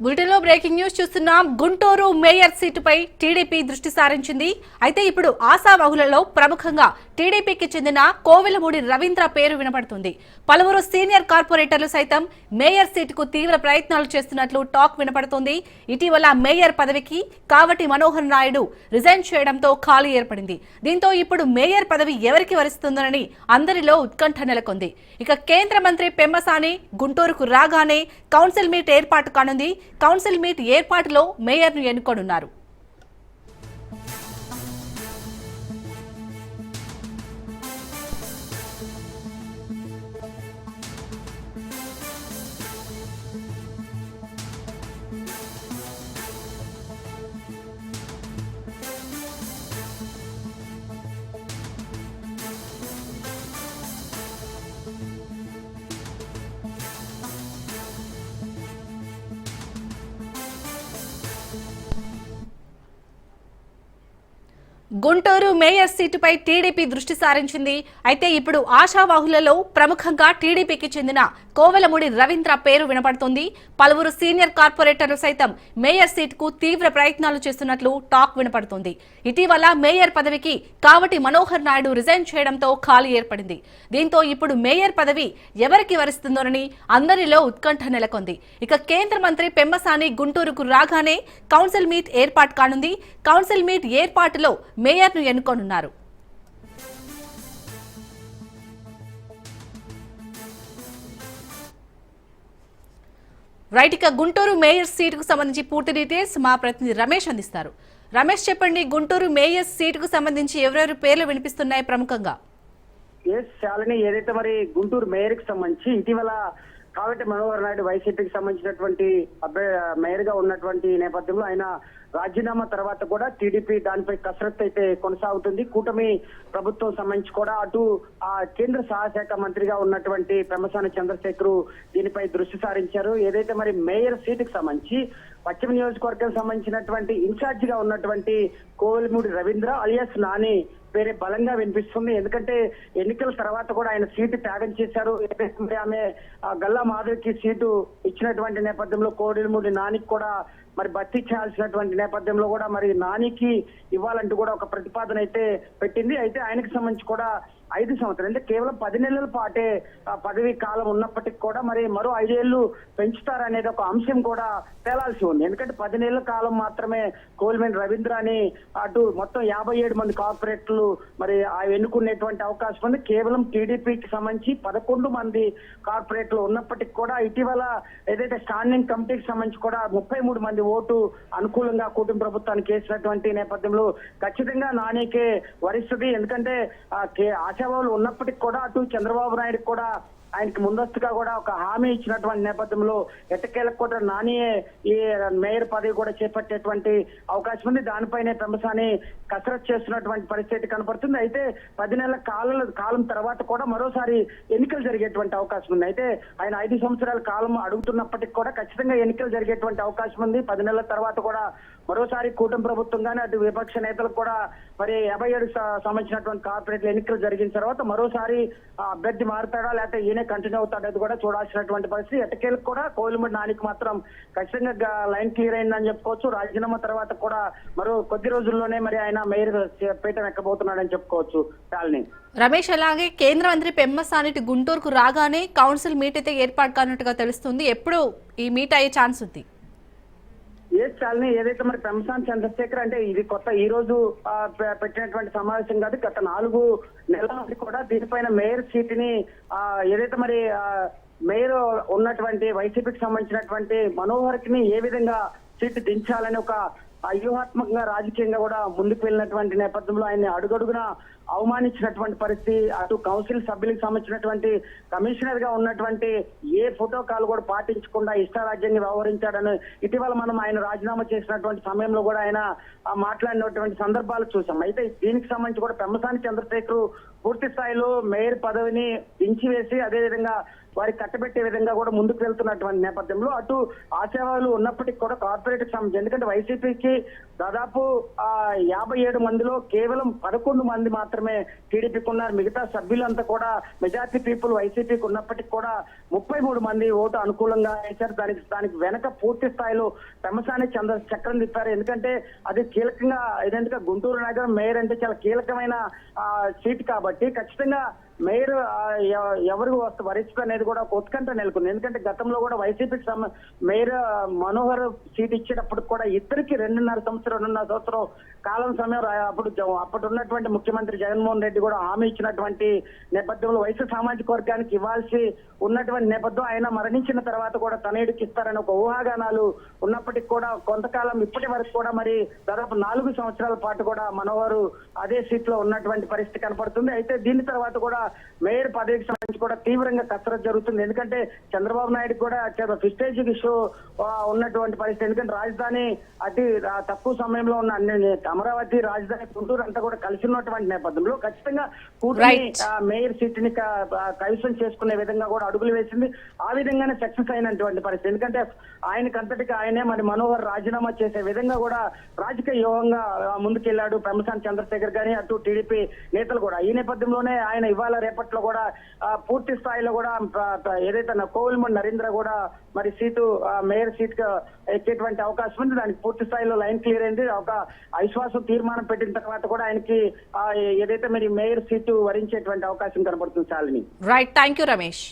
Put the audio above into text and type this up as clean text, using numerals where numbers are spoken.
బులెటిన్లో breaking news చూస్తున్నాం. Guntur mayor సీటుపై TDP దృష్టి సారించింది. అయితే ఇప్పుడు ఆశావహులలో ప్రముఖంగా టీడీపీకి చెందిన కోవెలమూడి రవీంద్ర పేరు వినపడుతుంది. పలువురు సీనియర్ కార్పొరేటర్లు సైతం మేయర్ సీటుకు తీవ్ర ప్రయత్నాలు చేస్తున్నట్లు టాక్ వినపడుతోంది. ఇటీవల మేయర్ పదవికి కావటి మనోహర్ నాయుడు రిజైన్ చేయడంతో ఖాళీ ఏర్పడింది. దీంతో ఇప్పుడు మేయర్ పదవి ఎవరికి వరిస్తుందోనని అందరిలో ఉత్కంఠ నెలకొంది. ఇక కేంద్ర మంత్రి పెమ్మసాని గుంటూరుకు రాగానే కౌన్సిల్ మీట్ ఏర్పాటు కానుంది. కౌన్సిల్ మీట్ ఏర్పాటులో మేయర్ను ఎన్నుకోనున్నారు. గుంటూరు మేయర్ సీటుపై టీడీపీ దృష్టి సారించింది. అయితే ఇప్పుడు ఆశావాహులలో ప్రముఖంగా టీడీపీకి చెందిన కోవెలమూడి రవీంద్ర పేరు వినపడుతోంది. పలువురు సీనియర్ కార్పొరేటర్లు సైతం మేయర్ సీటుకు తీవ్ర ప్రయత్నాలు చేస్తున్నట్లు టాక్ వినపడుతోంది. ఇటీవల మేయర్ పదవికి కావటి మనోహర్ నాయుడు రిజైన్ చేయడంతో ఖాళీ ఏర్పడింది. దీంతో ఇప్పుడు మేయర్ పదవి ఎవరికి వరిస్తుందోనని అందరిలో ఉత్కంఠ నెలకొంది. ఇక కేంద్ర మంత్రి పెమ్మసాని గుంటూరుకు రాగానే కౌన్సిల్ మీట్ ఏర్పాటు కానుంది. కౌన్సిల్ మీట్ ఏర్పాటులో మేయర్ను ఎన్నుకోనున్నారు. రైట్, ఇక గుంటూరు మేయర్ సీటుకు సంబంధించి పూర్తి డీటెయిల్స్ మా ప్రతినిధి రమేష్ అందిస్తారు. రమేష్, చెప్పండి, గుంటూరు మేయర్ సీటుకు సంబంధించి ఎవరెవరి పేర్లు వినిపిస్తున్నాయి ప్రముఖంగా? శాలిని, ఏదైతే మరి గుంటూరు మేయర్ కి సంబంధించి ఇటీవల కావటి మనోహర్ నాయుడు వైసీపీకి సంబంధించినటువంటి మేయర్ గా ఉన్నటువంటి నేపథ్యంలో ఆయన రాజీనామా తర్వాత కూడా టీడీపీ దానిపై కసరత్తు అయితే కొనసాగుతుంది. కూటమి ప్రభుత్వం సంబంధించి కూడా అటు ఆ కేంద్ర సహాయశాఖ మంత్రిగా ఉన్నటువంటి పెమ్మసాని చంద్రశేఖర్ దీనిపై దృష్టి సారించారు. ఏదైతే మరి మేయర్ సీటుకు సంబంధించి పశ్చిమ నియోజకవర్గం సంబంధించినటువంటి ఇన్ఛార్జ్ గా ఉన్నటువంటి కోవెలమూడి రవీంద్ర అలియాస్ నాని పేరే బలంగా వినిపిస్తుంది. ఎందుకంటే ఎన్నికల తర్వాత కూడా ఆయన సీటు త్యాగం చేశారు. ఆమె గల్లా మాధవికి సీటు ఇచ్చినటువంటి నేపథ్యంలో కోవెలమూడి నానికి కూడా మరి భర్తీ చేయాల్సినటువంటి నేపథ్యంలో కూడా మరి నానికి ఇవ్వాలంటూ కూడా ఒక ప్రతిపాదన అయితే పెట్టింది. అయితే ఆయనకు సంబంధించి కూడా 5 సంవత్సరాలు అంటే కేవలం 10 నెలల పాటే పదవీ కాలం ఉన్నప్పటికీ కూడా మరి మరో 5 ఏళ్లు పెంచుతారనేది ఒక అంశం కూడా తేలాల్సి ఉంది. ఎందుకంటే 10 నెలల కాలం మాత్రమే కోవెలమూడి రవీంద్ర అని అటు మొత్తం 57 మంది కార్పొరేటర్లు మరి ఎన్నుకునేటువంటి అవకాశం ఉంది. కేవలం టీడీపీకి సంబంధించి 11 మంది కార్పొరేటర్లు ఉన్నప్పటికీ కూడా ఇటీవల ఏదైతే స్టాండింగ్ కమిటీకి సంబంధించి కూడా 33 మంది ఓటు అనుకూలంగా కూటమి ప్రభుత్వానికి వేసినటువంటి నేపథ్యంలో ఖచ్చితంగా నానికే వరిస్తుంది. ఎందుకంటే ఆశావాహులు ఉన్నప్పటికీ కూడా అటు చంద్రబాబు నాయుడు కూడా ఆయనకి ముందస్తుగా కూడా ఒక హామీ ఇచ్చినటువంటి నేపథ్యంలో ఎట్టకేలకు కూడా నానియే ఈ మేయర్ పదవి కూడా చేపట్టేటువంటి అవకాశం ఉంది. దానిపైనే పెమ్మసాని కసరత్తు చేస్తున్నటువంటి పరిస్థితి కనపడుతుంది. అయితే 10 నెలల కాలం తర్వాత కూడా మరోసారి ఎన్నికలు జరిగేటువంటి అవకాశం ఉంది. అయితే ఆయన 5 సంవత్సరాల కాలం అడుగుతున్నప్పటికీ కూడా ఖచ్చితంగా ఎన్నికలు జరిగేటువంటి అవకాశం ఉంది. 10 నెలల తర్వాత కూడా మరోసారి కూటమి ప్రభుత్వం కానీ అటు విపక్ష నేతలకు కూడా మరి 57 సంబంధించినటువంటి కార్పొరేట్లు ఎన్నికలు జరిగిన తర్వాత మరోసారి అభ్యర్థి మారుతాడా లేకపోతే ఈయనే కంటిన్యూ అవుతాడేది కూడా చూడాల్సినటువంటి పరిస్థితి. ఎట్టకేలకు కూడా కోవెలమూడి నానికి మాత్రం ఖచ్చితంగా లైన్ క్లియర్ అయిందని చెప్పుకోవచ్చు. రాజీనామా తర్వాత కూడా మరో కొద్ది రోజుల్లోనే మరి ఆయన మేయర్ పీఠం ఎక్కబోతున్నాడని చెప్పుకోవచ్చు. శాలిని, రమేష్, అలాగే కేంద్ర మంత్రి పెమ్మసాని గుంటూరుకు రాగానే కౌన్సిల్ మీట్ అయితే ఏర్పాటు కానున్నట్టుగా తెలుస్తుంది. ఎప్పుడు ఈ మీట్ అయ్యే ఛాన్స్ ఉంది? చాలని ఏదైతే మరి పెమ్మసాని చంద్రశేఖర్ అంటే ఇది కొత్త ఈ రోజు పెట్టినటువంటి సమావేశం కాదు. గత 4 నెలల నుండి కూడా దీనిపైన మేయర్ సీటుని ఏదైతే మరి మేయర్ ఉన్నటువంటి వైసీపీకి సంబంధించినటువంటి మనోహర్ కి ఏ విధంగా సీటు దించాలని ఒక వ్యూహాత్మకంగా రాజకీయంగా కూడా ముందుకు వెళ్ళినటువంటి నేపథ్యంలో ఆయన్ని అడుగడుగున అవమానించినటువంటి పరిస్థితి. అటు కౌన్సిల్ సభ్యులకు సంబంధించినటువంటి కమిషనర్ గా ఉన్నటువంటి ఏ ప్రోటోకాల్ కూడా పాటించకుండా ఇష్టారాజ్యంగా వ్యవహరించాడని ఇటీవల మనం ఆయన రాజీనామా చేసినటువంటి సమయంలో కూడా ఆయన మాట్లాడినటువంటి సందర్భాలు చూసాం. అయితే దీనికి సంబంధించి కూడా పెమ్మసాని చంద్రశేఖర్ పూర్తి స్థాయిలో మేయర్ పదవిని దించివేసి అదేవిధంగా వారికి కట్టబెట్టే విధంగా కూడా ముందుకు వెళ్తున్నటువంటి నేపథ్యంలో అటు ఆశావాహులు ఉన్నప్పటికీ కూడా కార్పొరేట్ సంబంధించి ఎందుకంటే వైసీపీకి దాదాపు 57 మందిలో కేవలం 11 మంది మాత్రమే టీడీపీకి ఉన్నారు. మిగతా సభ్యులంతా కూడా మెజార్టీ పీపుల్ వైసీపీకి ఉన్నప్పటికీ కూడా 33 మంది ఓటు అనుకూలంగా వేశారు. దానికి వెనక పూర్తి స్థాయిలో పెమ్మసాని చక్రం తిప్పారు. ఎందుకంటే అది కీలకంగా ఏదంటే గుంటూరు నగరం మేయర్ అంటే చాలా కీలకమైన సీట్ కాబట్టి ఖచ్చితంగా మేయర్ ఎవరు వరిస్తారు అనేది కూడా ఒక ఉత్కంఠ నెలకొంది. ఎందుకంటే గతంలో కూడా వైసీపీకి మేయర్ మనోహర్ సీట్ ఇచ్చేటప్పుడు కూడా ఇద్దరికి 2.5 సంవత్సరం కాలం సమయం అప్పుడు ఉన్నటువంటి ముఖ్యమంత్రి జగన్మోహన్ రెడ్డి కూడా హామీ ఇచ్చినటువంటి నేపథ్యంలో వైసీ సామాజిక వర్గానికి ఇవ్వాల్సి ఉన్నటువంటి నేపథ్యం ఆయన మరణించిన తర్వాత కూడా తనయుడికి ఇస్తారని ఒక ఊహాగానాలు ఉన్నప్పటికీ కూడా కొంతకాలం ఇప్పటి వరకు కూడా మరి దాదాపు 4 సంవత్సరాల పాటు కూడా మనోహర్ అదే సీట్ లో ఉన్నటువంటి పరిస్థితి కనపడుతుంది. అయితే దీని తర్వాత కూడా మేయర్ పదవికి సంబంధించి కూడా తీవ్రంగా కసరత్తు జరుగుతుంది. ఎందుకంటే చంద్రబాబు నాయుడు కూడా చాలా ప్రిస్టేజ్ ఇష్యూ ఉన్నటువంటి పరిస్థితి. ఎందుకంటే రాజధాని అతి తక్కువ సమయంలో ఉన్న అమరావతి రాజధాని గుంటూరు అంతా కూడా కలిసి ఉన్నటువంటి నేపథ్యంలో ఖచ్చితంగా కూటమి మేయర్ సీట్ ని కైవసం చేసుకునే విధంగా కూడా అడుగులు వేసింది. ఆ విధంగానే సక్సెస్ అయినటువంటి పరిస్థితి. ఎందుకంటే ఆయనకంతటికి ఆయనే మరి మనోహర్ రాజీనామా చేసే విధంగా కూడా రాజకీయ వ్యూహంగా ముందుకెళ్లాడు పెమ్మసాని చంద్రశేఖర్ గాని అటు టీడీపీ నేతలు కూడా. ఈ నేపథ్యంలోనే ఆయన ఇవాళ రేపట్లో కూడా పూర్తి స్థాయిలో కూడా ఏదైతే కోవిల్మూడి నరేంద్ర కూడా మరి సీటు మేయర్ సీట్ ఎక్కేటువంటి అవకాశం ఉంది. దానికి పూర్తి స్థాయిలో లైన్ క్లియర్ అయింది. ఒక అవిశ్వాసం తీర్మానం పెట్టిన తర్వాత కూడా ఆయనకి ఏదైతే మరి మేయర్ సీటు వరించేటువంటి అవకాశం కనబడుతుంది. చాలని రైట్, థ్యాంక్ యూ రమేష్.